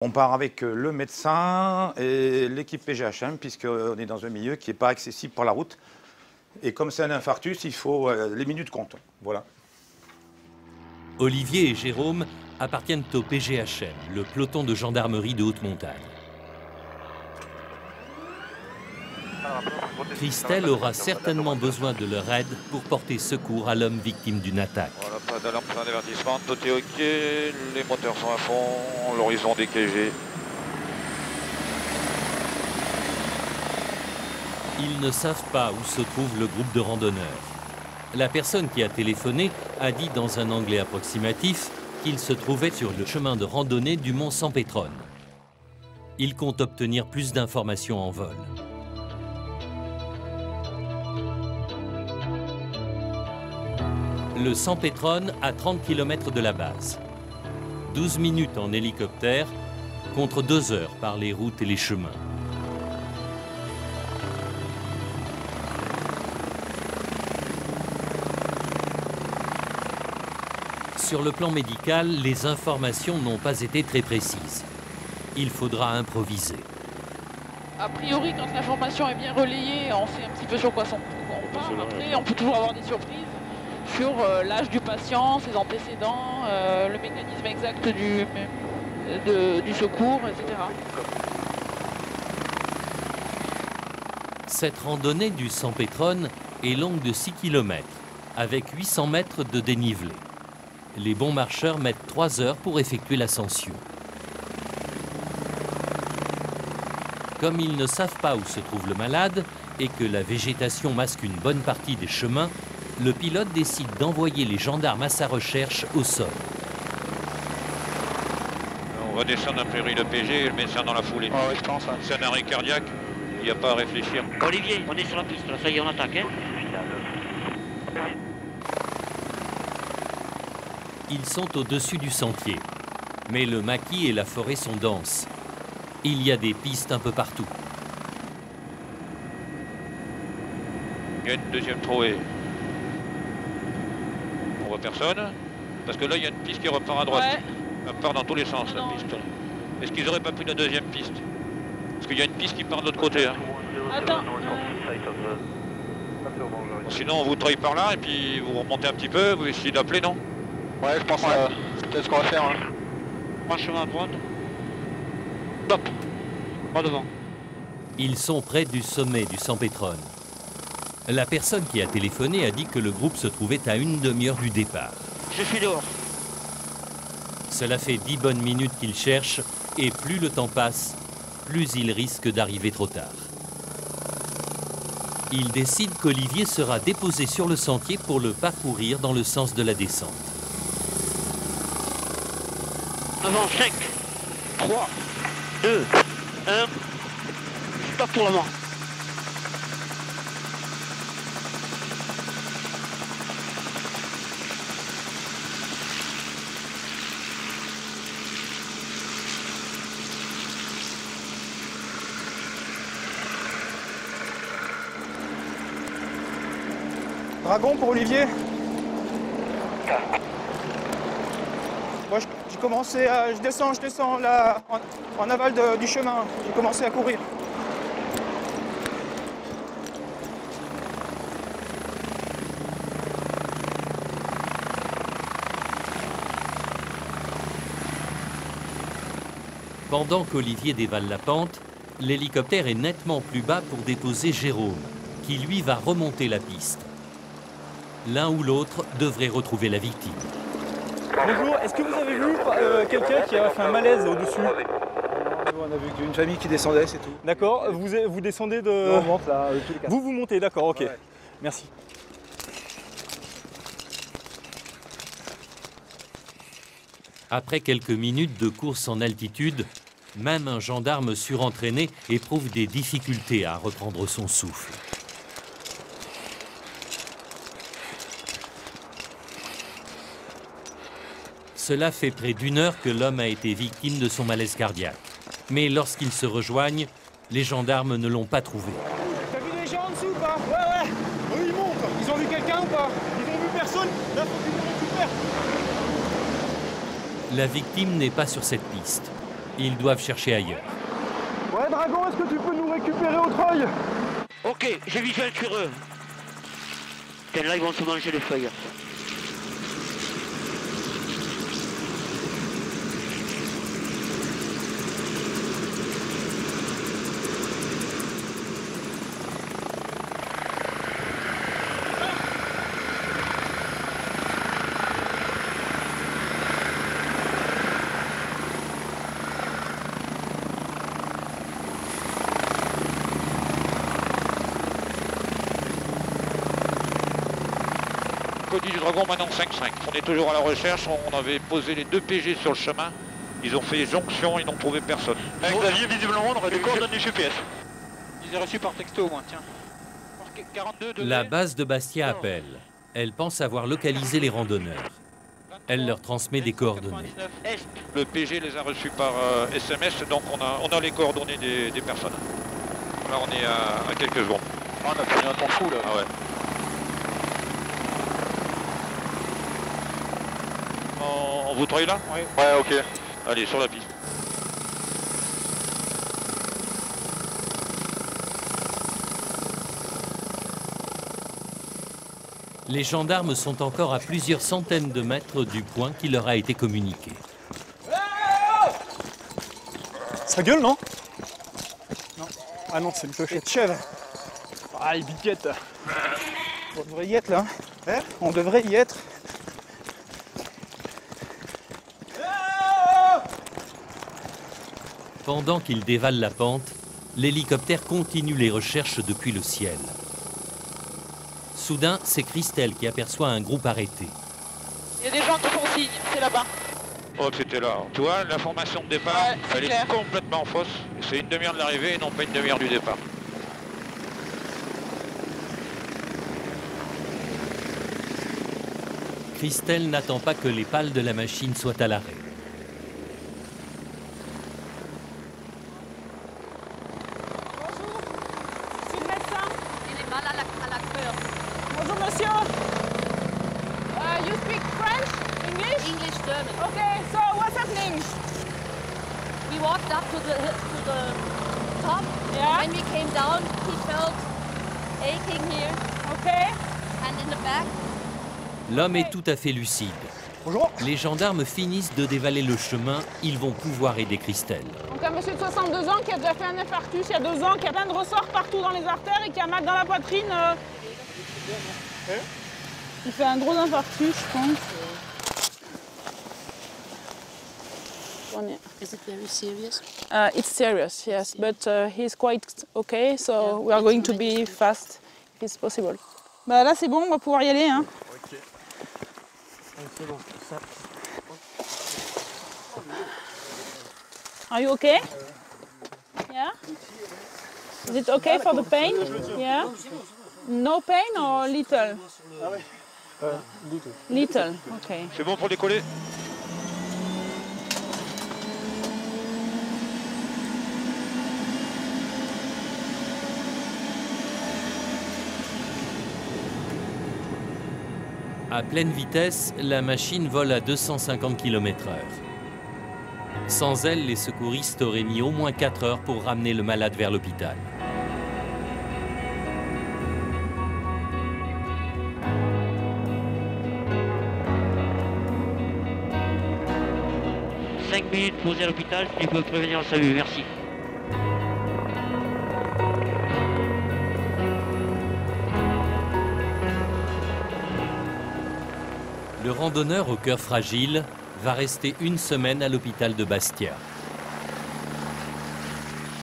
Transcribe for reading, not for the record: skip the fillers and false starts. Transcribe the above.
On part avec le médecin et l'équipe PGHM, puisqu'on est dans un milieu qui n'est pas accessible par la route. Et comme c'est un infarctus, il faut les minutes comptent. Voilà. Olivier et Jérôme appartiennent au PGHM, le peloton de gendarmerie de haute montagne. Christelle aura certainement besoin de leur aide pour porter secours à l'homme victime d'une attaque. Voilà, pas d'alarme, pas d'avertissement, tout est ok, les moteurs sont à fond, l'horizon dégagé. Ils ne savent pas où se trouve le groupe de randonneurs. La personne qui a téléphoné a dit dans un anglais approximatif qu'il se trouvait sur le chemin de randonnée du mont Sampétrone. Il compte obtenir plus d'informations en vol. Le Sampétrone à 30 km de la base. 12 minutes en hélicoptère contre 2 heures par les routes et les chemins. Sur le plan médical, les informations n'ont pas été très précises. Il faudra improviser. A priori, quand l'information est bien relayée, on sait un petit peu sur quoi on parle. Après, on peut toujours avoir des surprises sur l'âge du patient, ses antécédents, le mécanisme exact du secours, etc. Cette randonnée du Sampétrone est longue de 6 km, avec 800 mètres de dénivelé. Les bons marcheurs mettent 3 heures pour effectuer l'ascension. Comme ils ne savent pas où se trouve le malade et que la végétation masque une bonne partie des chemins, le pilote décide d'envoyer les gendarmes à sa recherche au sol. On va descendre a priori le PG et le médecin dans la foulée. Ah oui, je pense. C'est un arrêt cardiaque, il n'y a pas à réfléchir. Olivier, on est sur la piste, là, ça y est, on attaque. Hein. Ils sont au-dessus du sentier, mais le maquis et la forêt sont denses. Il y a des pistes un peu partout. Il y a une deuxième trouée. On voit personne. Parce que là, il y a une piste qui repart à droite. Ouais. Elle part dans tous les sens, la Non. piste. Est-ce qu'ils n'auraient pas pris la deuxième piste? Parce qu'il y a une piste qui part de l'autre côté. Hein. Attends. Bon, sinon, on vous treuille par là et puis vous remontez un petit peu, vous essayez d'appeler, non? Ouais, je pense que c'est ce qu'on va faire. Hein. Prends le chemin à droite. Stop. Pas devant. Ils sont près du sommet du Sampétrone. La personne qui a téléphoné a dit que le groupe se trouvait à une demi-heure du départ. Je suis dehors. Cela fait 10 bonnes minutes qu'ils cherchent et plus le temps passe, plus ils risquent d'arriver trop tard. Ils décident qu'Olivier sera déposé sur le sentier pour le parcourir dans le sens de la descente. Avant 5, 3, 2, 1. Stop pour le moment. Dragon pour Olivier. Moi, j'ai commencé à... Je descends là, en aval du chemin. J'ai commencé à courir. Pendant qu'Olivier dévale la pente, l'hélicoptère est nettement plus bas pour déposer Jérôme, qui lui va remonter la piste. L'un ou l'autre devrait retrouver la victime. Bonjour, est-ce que vous avez vu quelqu'un qui a fait un malaise au-dessus? On a vu une famille qui descendait, c'est tout. D'accord, vous descendez de... On monte là, tous les quatre. Vous montez, d'accord, ok. Ouais. Merci. Après quelques minutes de course en altitude, même un gendarme surentraîné éprouve des difficultés à reprendre son souffle. Cela fait près d'1 heure que l'homme a été victime de son malaise cardiaque. Mais lorsqu'ils se rejoignent, les gendarmes ne l'ont pas trouvé. T'as vu les gens en dessous ou pas? Ouais. Eux, ils montent. Ils ont vu quelqu'un ou pas? Ils ont vu personne? Là, faut qu'ils me récupèrent. La victime n'est pas sur cette piste. Ils doivent chercher ailleurs. Ouais, Dragon, est-ce que tu peux nous récupérer au treuil? Ok, j'ai visuel sur eux. Tiens, là, ils vont se manger les feuilles. Cody du Dragon maintenant 5-5. On est toujours à la recherche, on avait posé les 2 PG sur le chemin. Ils ont fait jonction, ils n'ont trouvé personne. Xavier, visiblement, on aurait des coordonnées GPS. Ils ont reçu par texto au moins, tiens. 42 de La base de Bastia appelle. Elle pense avoir localisé les randonneurs. Elle leur transmet des coordonnées. Le PG les a reçus par SMS, donc on a les coordonnées des personnes. Là on est à quelques secondes. Ah, on a pris un temps fou là. Ah ouais. On vous treuille là? Oui. Ouais, ok. Allez, sur la piste. Les gendarmes sont encore à plusieurs centaines de mètres du point qui leur a été communiqué. Ça gueule, non? Non. Ah non, c'est une clochette de chèvre. Ah, les biquettes. On devrait y être là. Hein? On devrait y être. Pendant qu'ils dévalent la pente, l'hélicoptère continue les recherches depuis le ciel. Soudain, c'est Christelle qui aperçoit un groupe arrêté. Il y a des gens qui font signe, c'est là-bas. Oh, c'était là. Tu vois, l'information de départ, Ouais, elle est complètement fausse. C'est une demi-heure de l'arrivée et non pas une demi-heure du départ. Christelle n'attend pas que les pales de la machine soient à l'arrêt. C'est le médecin. Il est mal à la cœur. Bonjour monsieur. You speak French? English? English, German. Okay, so what's happening? We walked up to the top. Yeah. When we came down, he felt aching here Okay. and in the back. L'homme est tout à fait lucide. Bonjour. Les gendarmes finissent de dévaler le chemin, ils vont pouvoir aider Christelle. Donc un monsieur de 62 ans qui a déjà fait un infarctus il y a 2 ans, qui a plein de ressorts partout dans les artères et qui a mal dans la poitrine. Il fait un gros infarctus, je pense. Is it very serious? It's serious, yes, but he's quite okay, so we are going to be fast if it's possible. Bah là c'est bon, on va pouvoir y aller, hein. Are you okay? Yeah? Is it okay for the pain? Yeah? No pain or little? Little, okay. C'est bon pour décoller? À pleine vitesse, la machine vole à 250 km/h. Sans elle, les secouristes auraient mis au moins 4 heures pour ramener le malade vers l'hôpital. « 5 minutes posé à l'hôpital, tu peux prévenir le SAMU, merci. » Le randonneur au cœur fragile va rester une semaine à l'hôpital de Bastia.